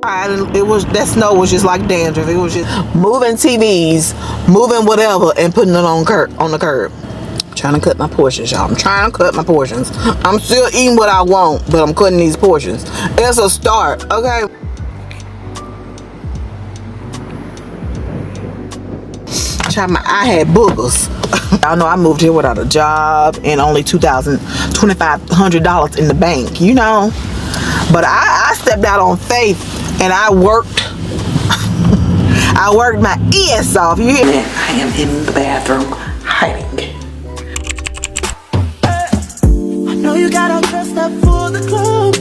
That snow was just like dandruff. It was just moving TVs, moving whatever, and putting it on the curb. Trying to cut my portions, y'all. I'm trying to cut my portions. I'm still eating what I want, but I'm cutting these portions. It's a start, okay? I had boogers. Y'all know I moved here without a job and only $2,500 in the bank, you know. But I stepped out on faith and I worked. I worked my ass off. You hear me? I am in the bathroom hiding. I know you got all dressed up for the club.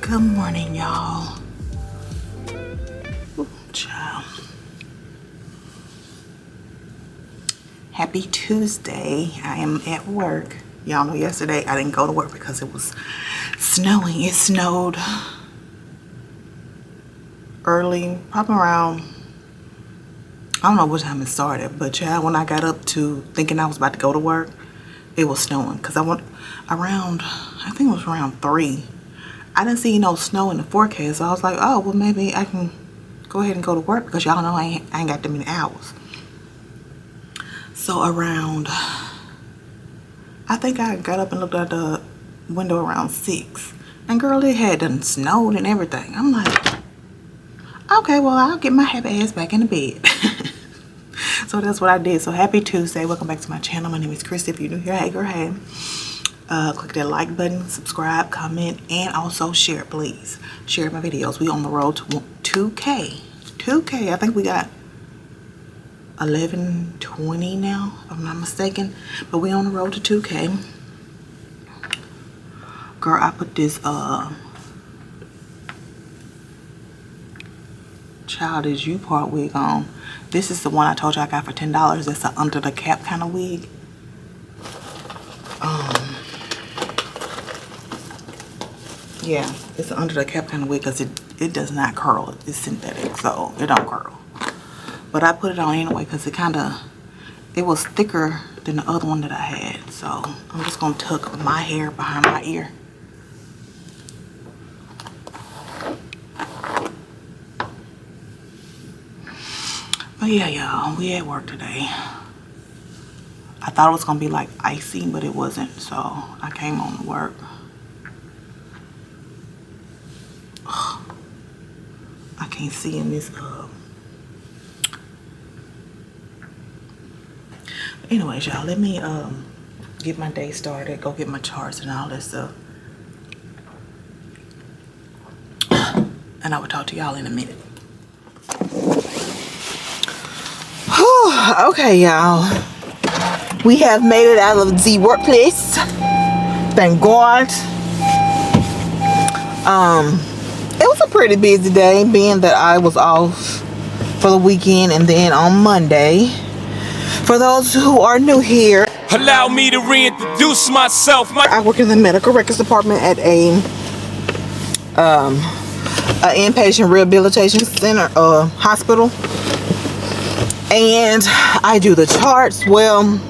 Good morning, y'all. Child. Happy Tuesday. I am at work. Y'all know yesterday I didn't go to work because it was snowing. It snowed early, probably around, I don't know what time it started, but child, when I got up to thinking I was about to go to work, it was snowing because I went around, I think it was around 3. I didn't see no snow in the forecast, so I was like, oh, well, maybe I can go ahead and go to work because y'all know I ain't got that many hours. So around, I think I got up and looked at the window around 6. And girl, it had done snowed and everything. I'm like, okay, well, I'll get my happy ass back in the bed. So that's what I did. So happy Tuesday. Welcome back to my channel. My name is Chris. If you're new here, hey girl, hey. Click that like button, subscribe, comment, and also share, please. Share my videos. We on the road to 2K. 2K. I think we got 1120 now, if I'm not mistaken. But we on the road to 2K. Girl, I put this Childish U part wig on. This is the one I told you I got for $10. It's an under the cap kind of wig. Yeah, it's an under the cap kind of wig because it does not curl. It's synthetic, so it don't curl. But I put it on anyway because it was thicker than the other one that I had. So I'm just gonna tuck my hair behind my ear. But yeah, y'all, we at work today. I thought it was gonna be like icy, but it wasn't. So I came on to work. I can't see in this anyways, y'all, let me get my day started, go get my charts and all that stuff, and I will talk to y'all in a minute. Okay, y'all, we have made it out of the workplace, thank God. It was a pretty busy day, being that I was off for the weekend, and then on Monday, for those who are new here, allow me to reintroduce myself. I work in the medical records department at a an inpatient rehabilitation center, hospital, and I do the charts. Well,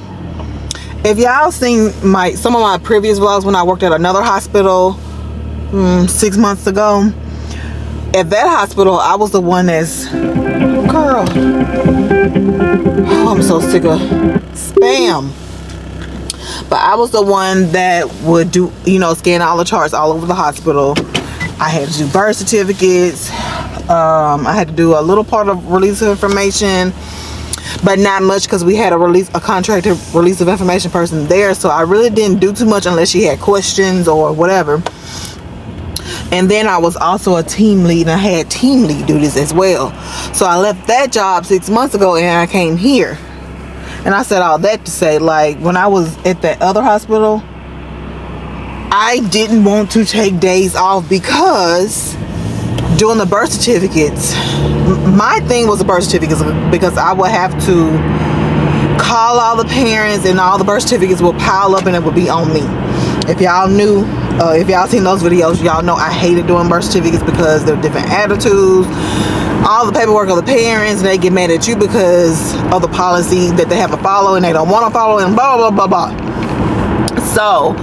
if y'all seen some of my previous vlogs when I worked at another hospital 6 months ago, at that hospital I was the one that's, girl, oh, I'm so sick of spam. But I was the one that would do, scan all the charts all over the hospital. I had to do birth certificates. I had to do a little part of release of information, but not much because we had a contracted release of information person there. So I really didn't do too much unless she had questions or whatever. And then I was also a team lead, and I had team lead duties as well. So I left that job 6 months ago and I came here. And I said all that to say, like, when I was at that other hospital, I didn't want to take days off because doing the birth certificates, my thing was the birth certificates, because I would have to call all the parents and all the birth certificates will pile up and it would be on me. If y'all knew, if y'all seen those videos, y'all know I hated doing birth certificates because they're different attitudes. All the paperwork of the parents, they get mad at you because of the policy that they have to follow and they don't want to follow, and blah blah blah blah. So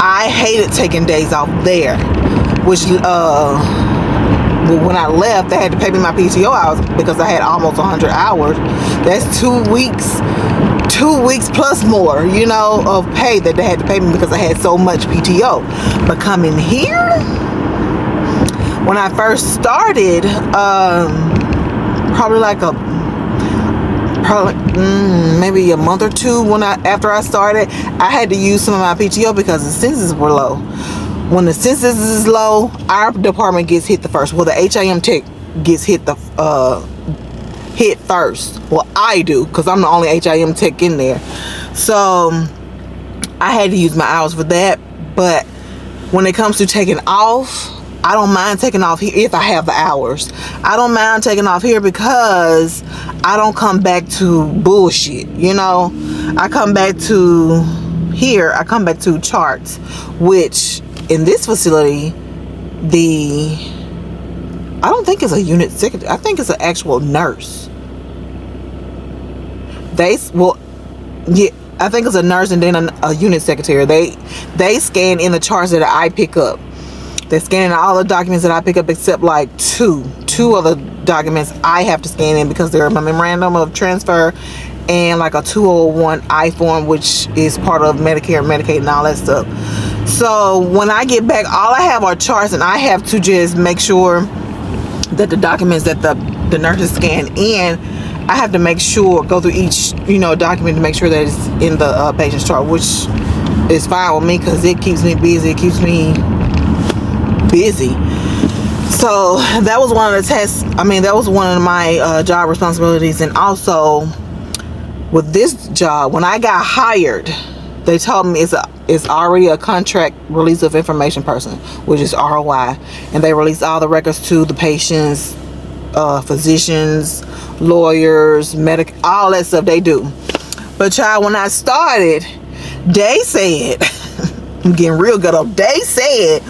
I hated taking days off there, which when I left, they had to pay me my PTO hours because I had almost 100 hours. That's 2 weeks plus more, of pay that they had to pay me because I had so much PTO. But coming here, when I first started, maybe a month or two after I started, I had to use some of my PTO because the census were low. When the census is low, our department gets hit the first. Well, the HIM tech gets hit first. Well, I do, because I'm the only HIM tech in there. So I had to use my hours for that. But when it comes to taking off, I don't mind taking off here if I have the hours. I don't mind taking off here because I don't come back to bullshit, I come back to here, I come back to charts, which in this facility, I don't think it's a unit secretary. I think it's an actual nurse. I think it's a nurse and then a unit secretary. They scan in the charts that I pick up. They're scanning all the documents that I pick up except like two of the documents I have to scan in because they're my memorandum of transfer and like a 201 I-form, which is part of Medicare, Medicaid, and all that stuff. So when I get back, all I have are charts, and I have to just make sure that the documents that the nurses scan in, I have to make sure, go through each document to make sure that it's in the patient's chart, which is fine with me because it keeps me busy. It keeps me busy. So that was one of the tests. That was one of my job responsibilities. And also with this job, when I got hired, they told me it's already a contract release of information person, which is ROI, and they release all the records to the patients, physicians, lawyers, all that stuff they do. But child, when I started, they said I'm getting real good up. They said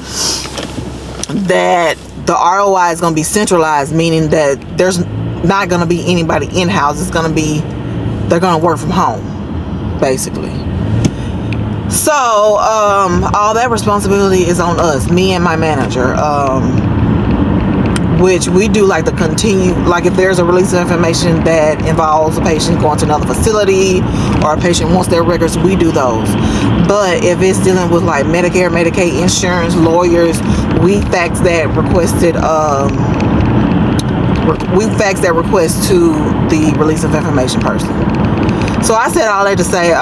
that the ROI is going to be centralized, meaning that there's not going to be anybody in-house. It's going to be, they're going to work from home, basically. So all that responsibility is on us, me and my manager, which we do like if there's a release of information that involves a patient going to another facility or a patient wants their records, we do those. But if it's dealing with like Medicare, Medicaid, insurance, lawyers, we fax that request to the release of information person. So I said all that to say,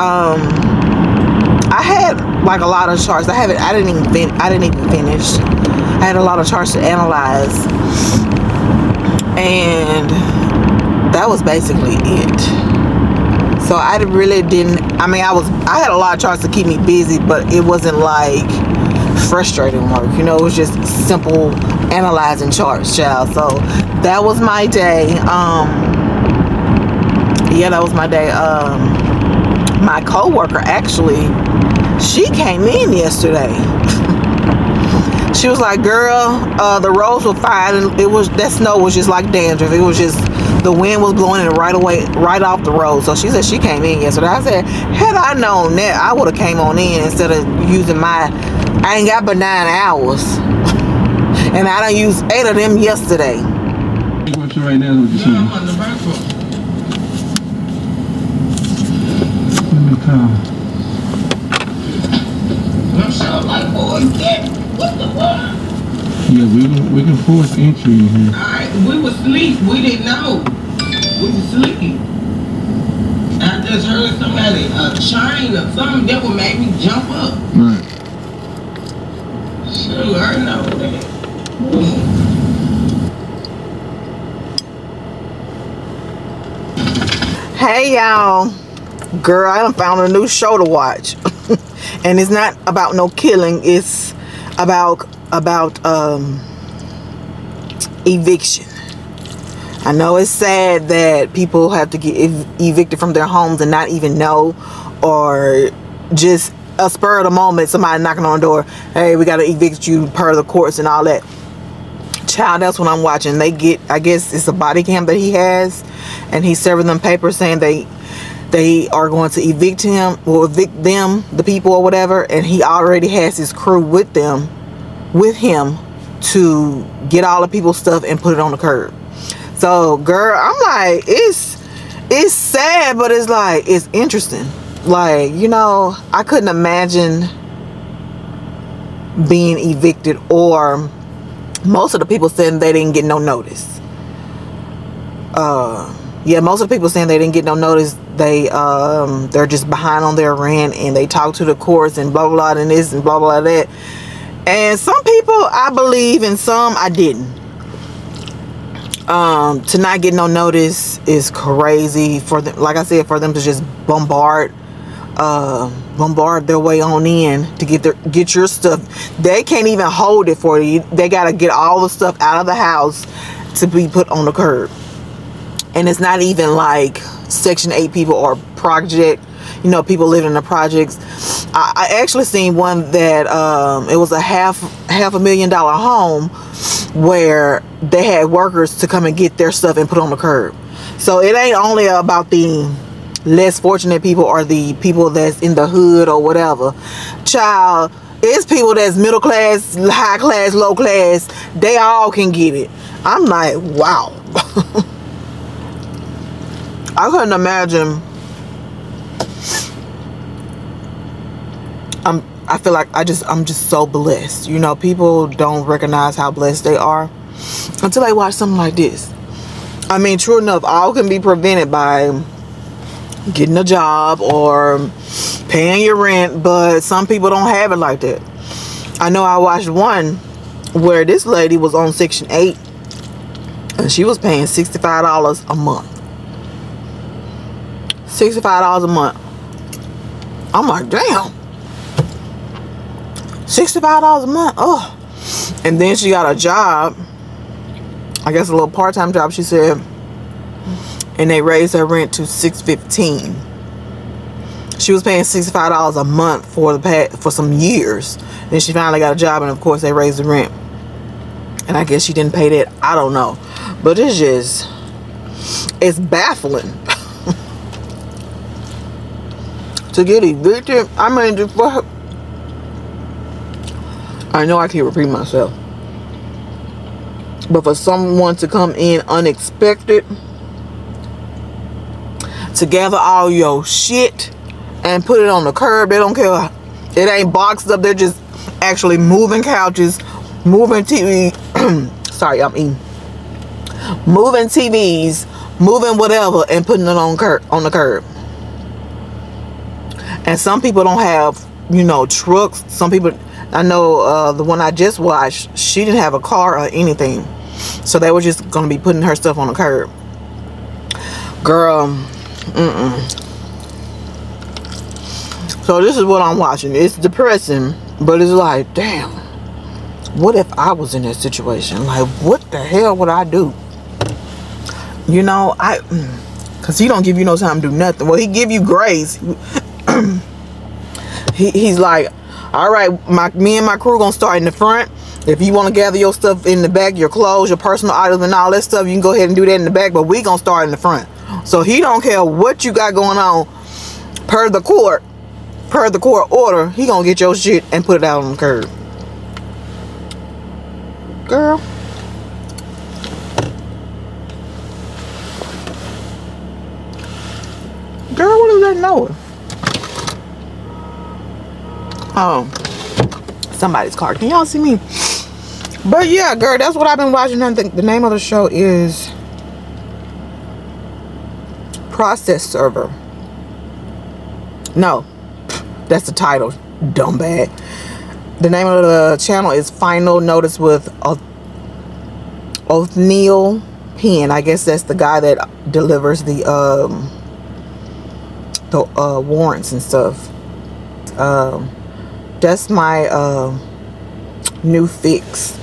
I had like a lot of charts. I didn't even finish. I had a lot of charts to analyze, and that was basically it. So I really didn't. I had a lot of charts to keep me busy, but it wasn't like frustrating work. It was just simple analyzing charts, child. So that was my day. That was my day. My coworker actually, she came in yesterday. She was like, girl, the roads were fine, and that snow was just like dandruff. It was just, the wind was blowing it right away, right off the road. So she said she came in yesterday. I said, had I known that, I would have came on in instead of using I ain't got but 9 hours. And I done used 8 of them yesterday. Watching right now is what you're saying. I'm on the back road. Let me call. I'm so like, boy, what the fuck? Yeah, we can force entry in here. Alright, we was asleep. We didn't know. We was asleep. I just heard somebody, a chain or something that would make me jump up. Right. Sure, I know that. Hey y'all, girl, I done found a new show to watch. And it's not about no killing, it's about eviction. I know it's sad that people have to get evicted from their homes and not even know, or just a spur of the moment, somebody knocking on the door, hey, we gotta evict you per the courts and all that. Child, that's what I'm watching. They get, I guess it's a body cam that he has, and he's serving them papers saying they are going to evict him, or evict them, the people or whatever, and he already has his crew with him to get all the people's stuff and put it on the curb. So girl, I'm like, it's sad, but it's like, it's interesting. Like, you know, I couldn't imagine being evicted, or most of the people saying they didn't get no notice. Yeah, most of the people saying they didn't get no notice. They're just behind on their rent, and they talk to the courts and blah blah and this and blah blah that. And some people I believe, and some I didn't. To not get no notice is crazy for them. Like I said, for them to just bombard their way on in to get your stuff. They can't even hold it for you. They gotta get all the stuff out of the house to be put on the curb. And it's not even like Section 8 people or project, you know, people living in the projects. I actually seen one that it was a half $1,000,000 home where they had workers to come and get their stuff and put on the curb. So it ain't only about the less fortunate people or the people that's in the hood or whatever. Child, it's people that's middle class, high class, low class. They all can get it. I'm like, wow. I couldn't imagine. I feel like I'm just so blessed. You know, people don't recognize how blessed they are until they watch something like this. I mean, true enough, all can be prevented by getting a job or paying your rent, but some people don't have it like that. I know I watched one where this lady was on Section 8 and she was paying $65 a month. $65 a month. I'm like, damn. $65 a month. Oh. And then she got a job, I guess a little part-time job, she said, and they raised her rent to $615. She was paying $65 a month for some years. Then she finally got a job, and of course they raised the rent. And I guess she didn't pay that. I don't know. But it's baffling. To get evicted, I mean, I know I can't repeat myself, but for someone to come in unexpected, to gather all your shit and put it on the curb, they don't care. It ain't boxed up. They're just actually moving couches, moving TV. Sorry, I'm eating. Moving TVs, moving whatever, and putting it on the curb. And some people don't have, you know, trucks. Some people, I know the one I just watched, she didn't have a car or anything. So they were just going to be putting her stuff on the curb. Girl, So this is what I'm watching. It's depressing, but it's like, damn, what if I was in that situation? Like, what the hell would I do? You know, because he don't give you no time to do nothing. Well, he give you grace. He's like, all right, me and my crew gonna start in the front, If you want to gather your stuff in the back, your clothes, your personal items and all that stuff, you can go ahead and do that in the back, but we gonna start in the front. So he don't care what you got going on. Per the court order, he gonna get your shit and put it out on the curb. Girl. Girl, what is that noise? Oh, somebody's car. Can y'all see me? But yeah, girl, that's what I've been watching. I think the name of the show is Process Server. No, that's the title. Dumb bag. The name of the channel is Final Notice with Othniel Penn. I guess that's the guy that delivers the warrants and stuff. That's my new fix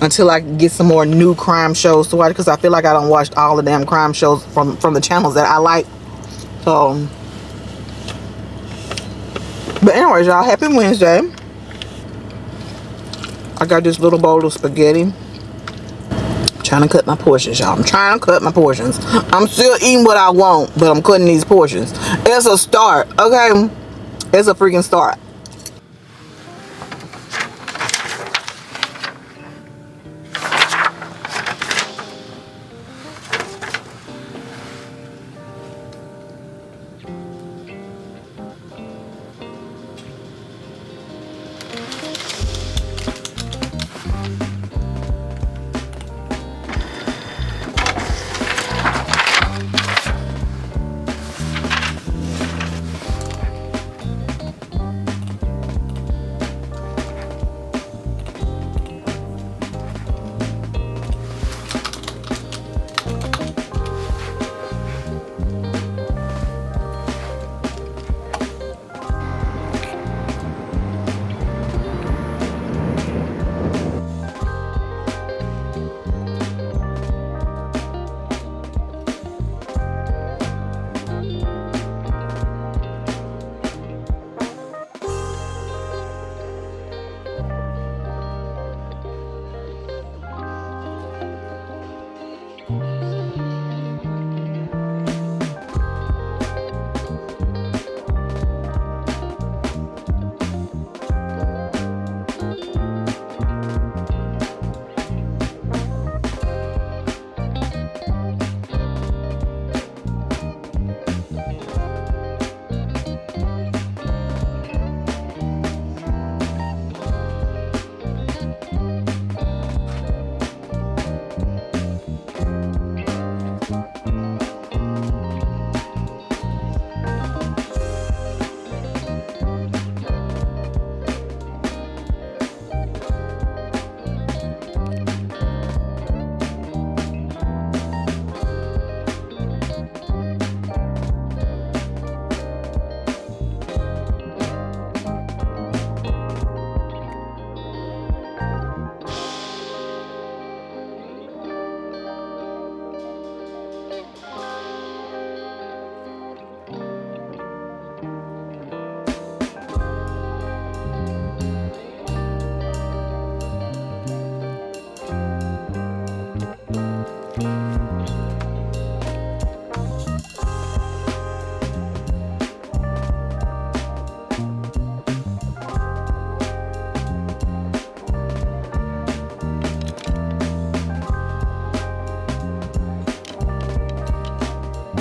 until I can get some more new crime shows to watch, because I feel like I don't watch all the damn crime shows from the channels that I like. So, but anyways, y'all, happy Wednesday. I got this little bowl of spaghetti. Trying to cut my portions, y'all. I'm trying to cut my portions. I'm still eating what I want, but I'm cutting these portions. It's a start, okay? It's a freaking start.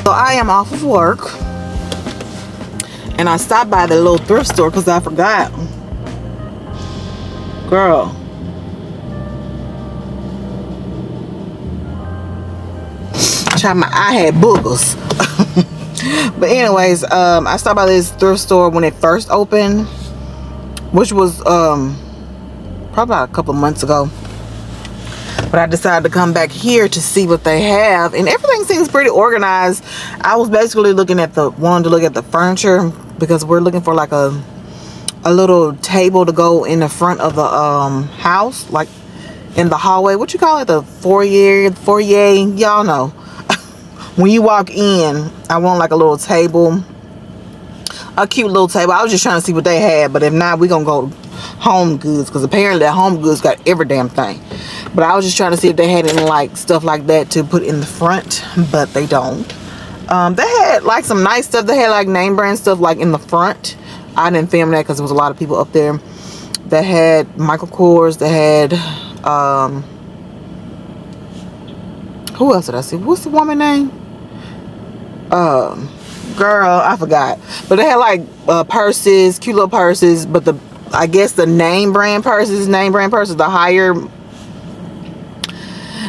So I am off of work, and I stopped by the little thrift store because I forgot. Girl. I had boogers. But anyways, I stopped by this thrift store when it first opened, which was probably about a couple of months ago. But I decided to come back here to see what they have, and everything seems pretty organized. I was basically wanting to look at the furniture, because we're looking for like a little table to go in the front of the house, like in the hallway. What you call it? The foyer, y'all know. When you walk in, I want like a little table a cute little table. I was just trying to see what they had, but if not, we gonna go Home Goods, because apparently that Home Goods got every damn thing. But I was just trying to see if they had any like stuff like that to put in the front, but they don't. They had like some nice stuff. They had like name brand stuff like in the front. I didn't film that because there was a lot of people up there. They had Michael Kors. They had who else did I see? What's the woman name? Girl, I forgot. But they had like purses, cute little purses. But I guess the name brand purses, the higher,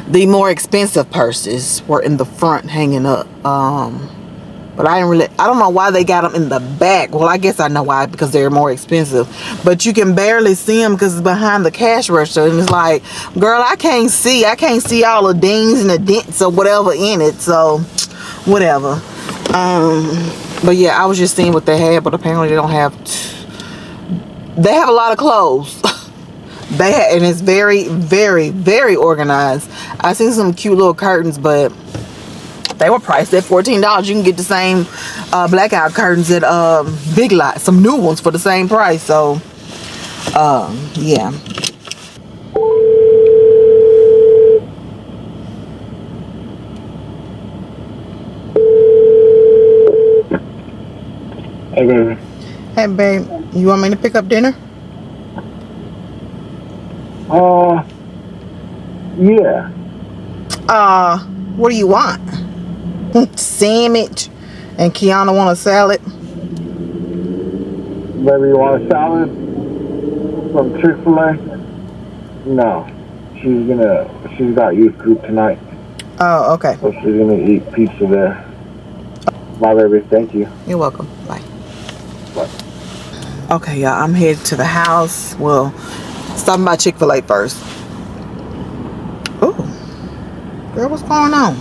the more expensive purses were in the front hanging up. But I don't know why they got them in the back. Well, I guess I know why, because they're more expensive. But you can barely see them because it's behind the cash register. And it's like, girl, I can't see all the dings and the dents or whatever in it. So, whatever. But yeah, I was just seeing what they had. But apparently they don't have... They have a lot of clothes. And it's very, very, very organized. I seen some cute little curtains, but... they were priced at $14. You can get the same blackout curtains at Big Lots, some new ones for the same price. So, yeah. Hey, baby. Hey, babe, you want me to pick up dinner? Yeah. What do you want? Sandwich, and Kiana want a salad. Baby, you want a salad from Chick-fil-A? No. She's got youth group tonight. Oh, okay. So she's gonna eat pizza there. Bye, baby. Thank you. You're welcome. Bye. Bye. Okay, y'all, I'm headed to the house. Well, stopping by Chick-fil-A first. Ooh. Girl, what's going on?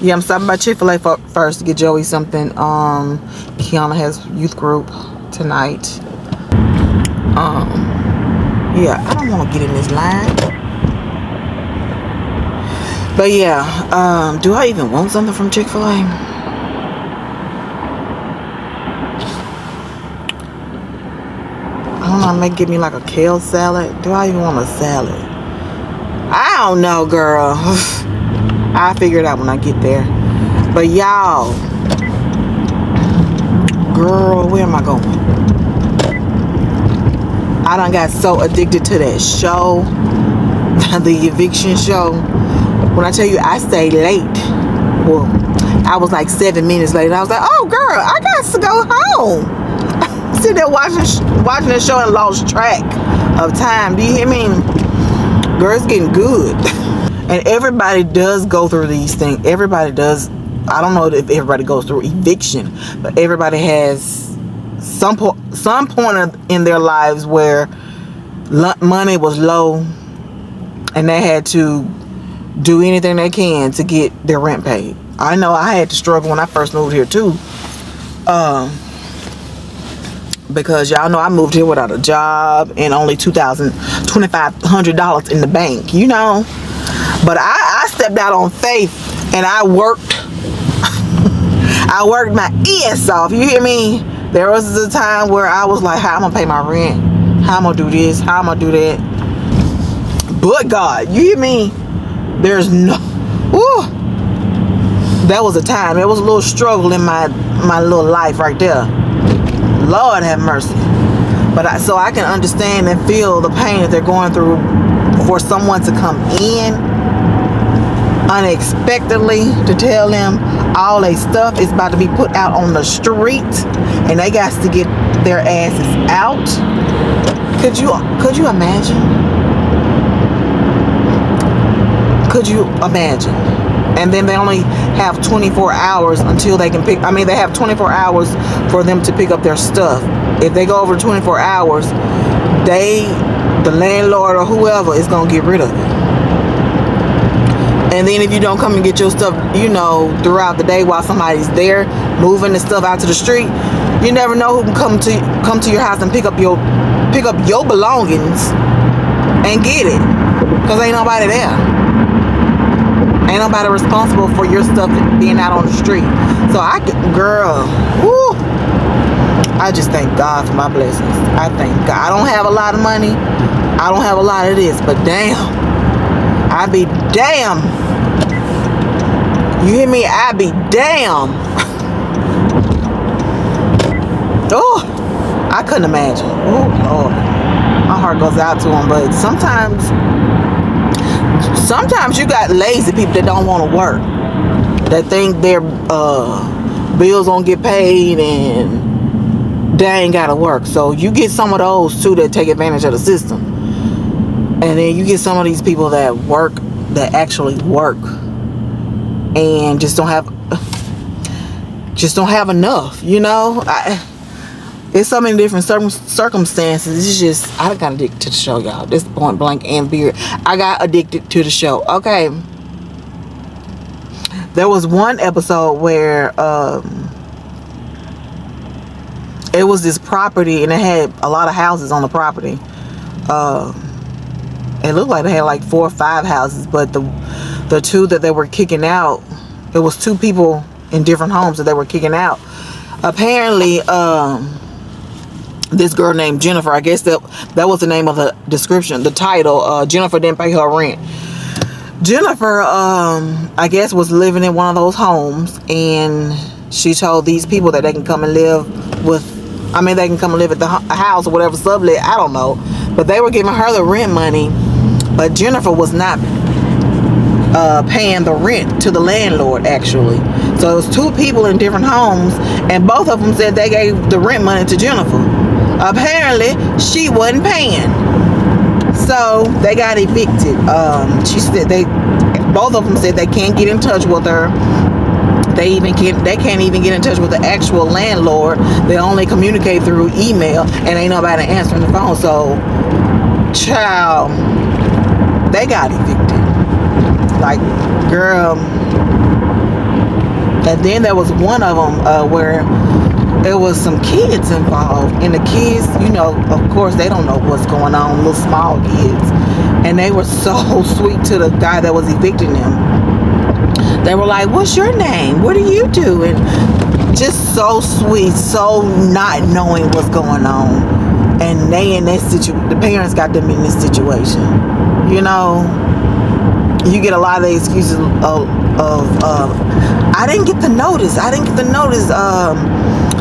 Yeah, I'm stopping by Chick-fil-A first to get Joey something. Kiana has youth group tonight. Yeah, I don't want to get in this line. But yeah, do I even want something from Chick-fil-A? I don't know, maybe give me like a kale salad. Do I even want a salad? I don't know, girl. I'll figure it out when I get there. But y'all, girl, where am I going? I done got so addicted to that show, the eviction show. When I tell you I stayed late, well, I was like 7 minutes late. And I was like, oh girl, I got to go home. Sitting there watching the show and lost track of time. Do you hear me? Girl, it's getting good. And everybody does go through these things. Everybody does. I don't know if everybody goes through eviction, but everybody has some point in their lives where money was low and they had to do anything they can to get their rent paid. I know I had to struggle when I first moved here too. Because y'all know I moved here without a job and only $2,500 in the bank, you know. But I stepped out on faith and I worked. I worked my ass off. You hear me? There was a time where I was like, how am I gonna pay my rent? How am I gonna do this? How am I gonna do that? But God, you hear me? There's no. Woo, that was a time. It was a little struggle in my little life right there. Lord have mercy. But so I can understand and feel the pain that they're going through for someone to come in unexpectedly to tell them all their stuff is about to be put out on the street and they got to get their asses out. Could you imagine? Could you imagine? And then they only have 24 hours until they can pick. I mean, they have 24 hours for them to pick up their stuff. If they go over 24 hours, the landlord or whoever is gonna get rid of it. And then if you don't come and get your stuff, you know, throughout the day while somebody's there moving the stuff out to the street, you never know who can come to your house and pick up your belongings and get it, cause ain't nobody there. Ain't nobody responsible for your stuff being out on the street. So girl, whoo, I just thank God for my blessings. I thank God. I don't have a lot of money. I don't have a lot of this, but damn, I be damn. You hear me? I be damn. Oh, I couldn't imagine. Oh Lord, my heart goes out to them. But sometimes you got lazy people that don't want to work, that think their bills don't get paid and they ain't gotta work. So you get some of those too that take advantage of the system, and then you get some of these people that work, that actually work, and just don't have enough. You know, it's so many different circumstances. It's just, I got addicted to the show, y'all. This point blank and period. I got addicted to the show. Okay. There was one episode where it was this property and it had a lot of houses on the property. It looked like they had like 4 or 5 houses, but the two that they were kicking out, it was 2 people in different homes that they were kicking out. Apparently, this girl named Jennifer, I guess that was the name of the description, the title, Jennifer didn't pay her rent. Jennifer, I guess, was living in one of those homes, and she told these people that they can come and live they can come and live at the house or whatever, sublet, I don't know. But they were giving her the rent money, but Jennifer was not paying the rent to the landlord, actually. So it was 2 people in different homes, and both of them said they gave the rent money to Jennifer. Apparently, she wasn't paying. So they got evicted. She said both of them said they can't get in touch with her. They can't even get in touch with the actual landlord. They only communicate through email, and ain't nobody answering the phone. So, child, they got evicted. Like, girl. And then there was one of them where there was some kids involved, and the kids, you know, of course, they don't know what's going on, little small kids, and they were so sweet to the guy that was evicting them. They were like, "What's your name? What do you do?" And just so sweet, so not knowing what's going on, and they in that situation, the parents got them in this situation. You know, you get a lot of the excuses of I didn't get the notice.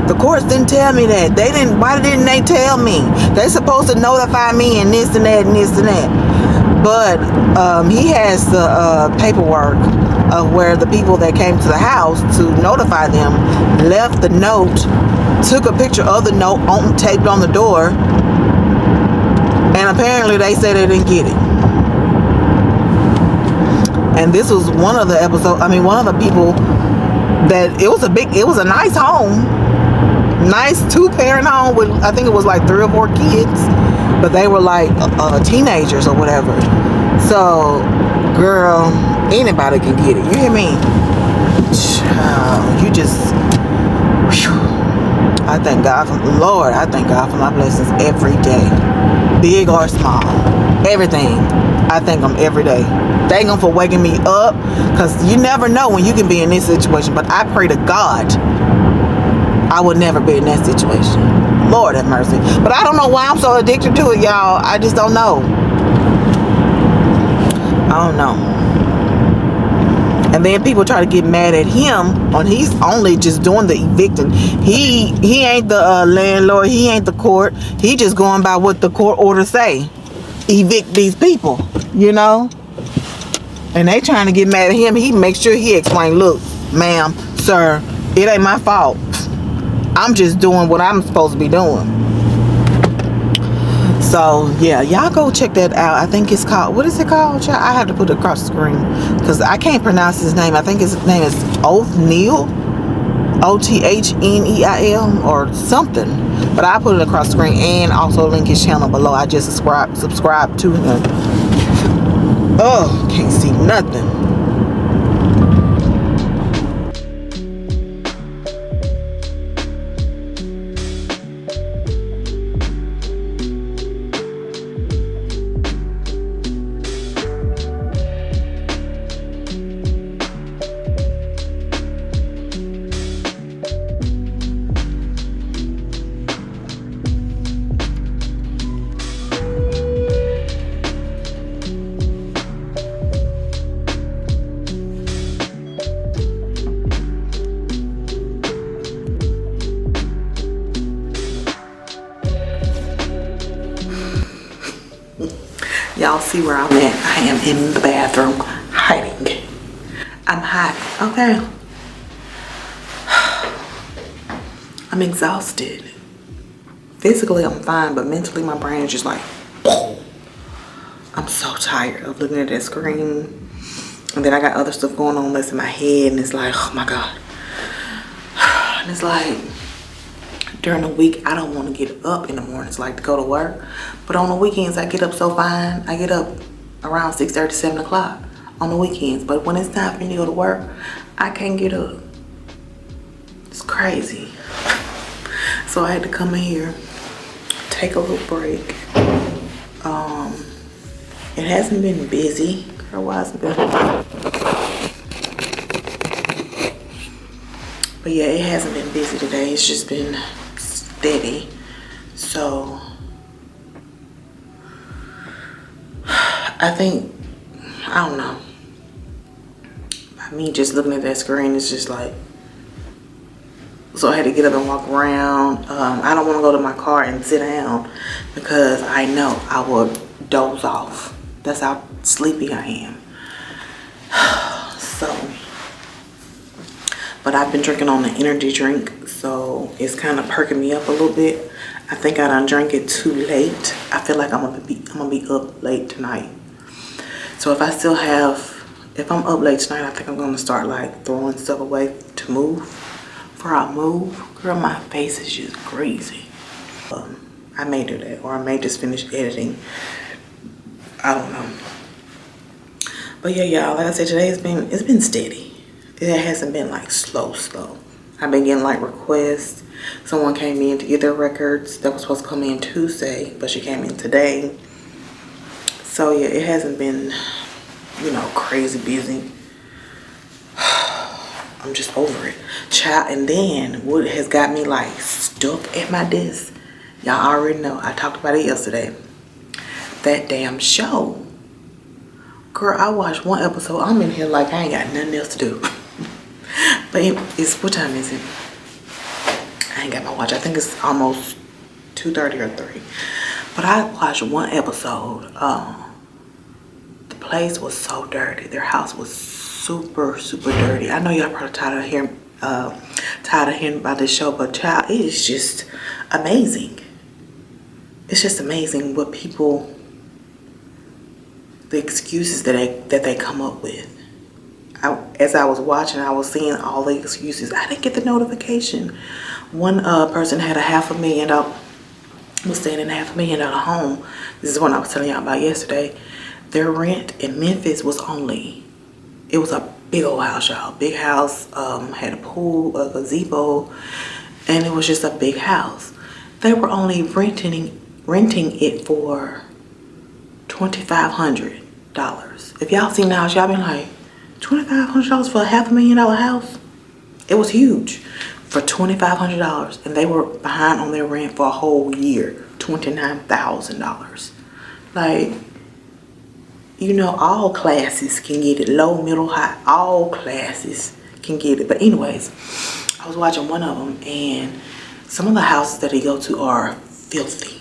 The courts didn't tell me that. Why didn't they tell me? They're supposed to notify me and this and that and this and that. But he has the paperwork of where the people that came to the house to notify them left the note, took a picture of the note taped on the door, and apparently they said they didn't get it. And this was one of the people that it was a nice home. Nice 2-parent home with, I think it was like 3 or 4 kids, but they were like teenagers or whatever. So, girl, anybody can get it. You hear me? Child, you just, whew. I thank God for my blessings every day, big or small, everything. I thank Him every day. Thank Him for waking me up, because you never know when you can be in this situation. But I pray to God I would never be in that situation. Lord have mercy. But I don't know why I'm so addicted to it, y'all. I just don't know. I don't know. And then people try to get mad at him on he's only just doing the evicting. He ain't the landlord. He ain't the court. He just going by what the court orders say. Evict these people, you know. And they trying to get mad at him. He makes sure he explain, look, ma'am, sir, it ain't my fault. I'm just doing what I'm supposed to be doing. So, yeah, y'all go check that out. I think it's called, what is it called? I have to put it across the screen because I can't pronounce his name. I think his name is Othniel, Othneil or something. But I'll put it across the screen and also link his channel below. I just subscribe to him. Oh, can't see nothing. Y'all see where I'm at. I am in the bathroom hiding. I'm hiding, okay? I'm exhausted. Physically, I'm fine, but mentally, my brain is just like, I'm so tired of looking at that screen. And then I got other stuff going on that's in my head, and it's like, oh my God. And it's like, during the week, I don't want to get up in the mornings, like to go to work. But on the weekends, I get up so fine. I get up around 6:30, 7 o'clock on the weekends. But when it's time for me to go to work, I can't get up. It's crazy. So I had to come in here, take a little break. It hasn't been busy. Girl, why hasn't been? But yeah, it hasn't been busy today. It's just been steady. So I think, I don't know. By me just looking at that screen, it's just like, so I had to get up and walk around. I don't want to go to my car and sit down because I know I will doze off. That's how sleepy I am. So, but I've been drinking on the energy drink, so it's kind of perking me up a little bit. I think I done drank it too late. I feel like I'm gonna be up late tonight. So if I'm up late tonight, I think I'm gonna start like throwing stuff away to move. Before I move, girl, my face is just crazy. I may do that, or I may just finish editing. I don't know. But yeah, y'all, like I said, today it's been steady. It hasn't been like slow. I've been getting like requests. Someone came in to get their records that was supposed to come in Tuesday, but she came in today. So yeah, it hasn't been, crazy busy. I'm just over it. Child, and then what has got me like stuck at my desk, y'all already know, I talked about it yesterday. That damn show. Girl, I watched one episode. I'm in here like I ain't got nothing else to do. But what time is it? I ain't got my watch. I think it's almost 2:30 or 3. But I watched one episode. The place was so dirty. Their house was super dirty. I know y'all probably tired of hearing about this show, but child, it is just amazing. It's just amazing what people, the excuses that they come up with. As I was watching, I was seeing all the excuses. I didn't get the notification. One person had was staying in a $500,000 home. This is one I was telling y'all about yesterday. Their rent in Memphis it was a big old house, y'all. Big house, had a pool, a gazebo, and it was just a big house. They were only renting it for $2,500. If y'all seen the house, y'all been like, $2,500 for a $500,000 house? It was huge for $2,500, and they were behind on their rent for a whole year, $29,000. Like, all classes can get it, low, middle, high, all classes can get it. But anyways, I was watching one of them, and some of the houses that they go to are filthy,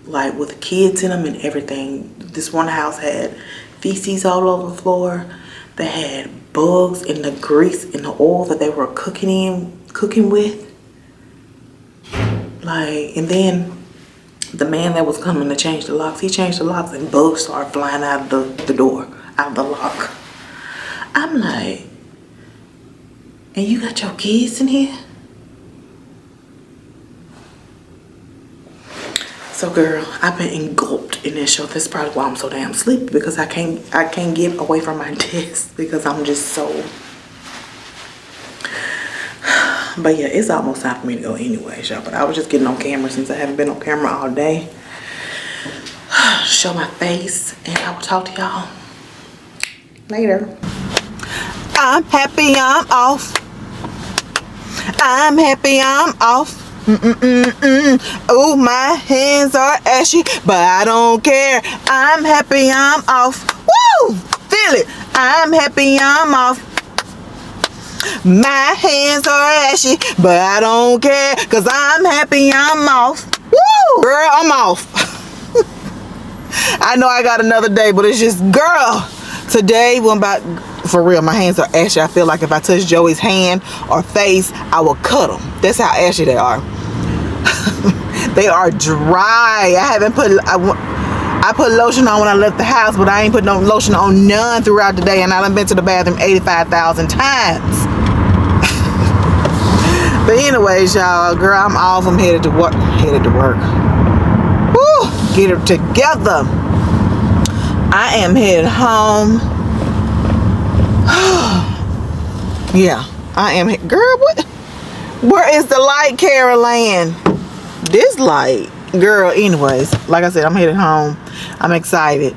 like with kids in them and everything. This one house had feces all over the floor. They had bugs in the grease and the oil that they were cooking with. Like, and then the man that was coming to change the locks, he changed the locks and bugs started flying out of the door, out of the lock. I'm like, and you got your kids in here? So girl, I've been engulfed in this show. That's probably why I'm so damn sleepy, because I can't get away from my desk because I'm just so. But yeah, it's almost time for me to go anyway, y'all. But I was just getting on camera since I haven't been on camera all day. Show my face, and I will talk to y'all later. I'm happy I'm off. I'm happy I'm off. Oh, my hands are ashy, but I don't care. I'm happy I'm off. Woo! Feel it. I'm happy I'm off. My hands are ashy, but I don't care, 'cause I'm happy I'm off. Woo! Girl, I'm off. I know I got another day, but it's just, girl, today, when about, for real, my hands are ashy. I feel like if I touch Joey's hand or face, I will cut them. That's how ashy they are. They are dry. I haven't put, I put lotion on when I left the house, but I ain't put no lotion on none throughout the day, and I done been to the bathroom 85,000 times. But anyways, y'all, girl, I'm off. I'm headed to work. Woo! Get it together. I am headed home. Yeah, I am. Girl, what? Where is the light, Carol Ann? This light, girl. Anyways, like I said, I'm headed home. I'm excited.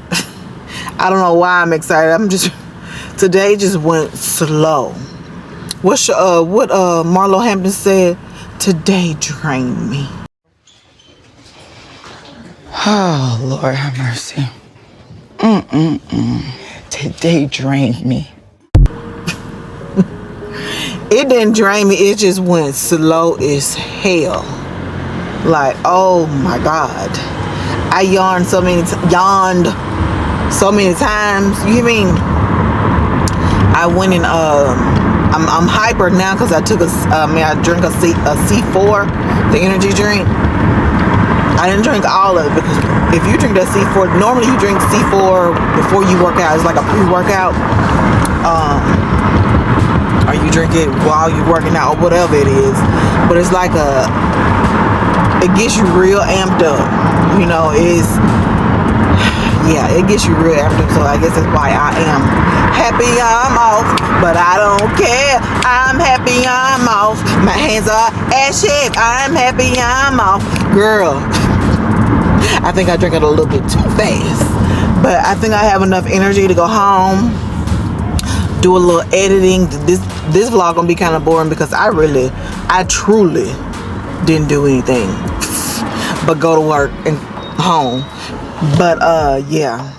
I don't know why I'm excited. I'm just, today just went slow. What Marlo Hampton said, today drained me. Oh, Lord have mercy. Today drained me. It didn't drain me. It just went slow as hell. Like, oh my God. I yawned so many times. You hear me? I went in, I'm hyper now because I took I drink a C4, the energy drink. I didn't drink all of it because if you drink that C4, normally you drink C4 before you work out. It's like a pre-workout. Or you drink it while you're working out or whatever it is. But it's like it gets you real amped up. You know, it gets you real amped up. So I guess that's why I am happy I'm off, but I don't care. I'm happy I'm off. My hands are ashy. I'm happy I'm off. Girl, I think I drank it a little bit too fast, but I think I have enough energy to go home, do a little editing. This vlog gonna be kind of boring because I truly didn't do anything but go to work and home. But yeah.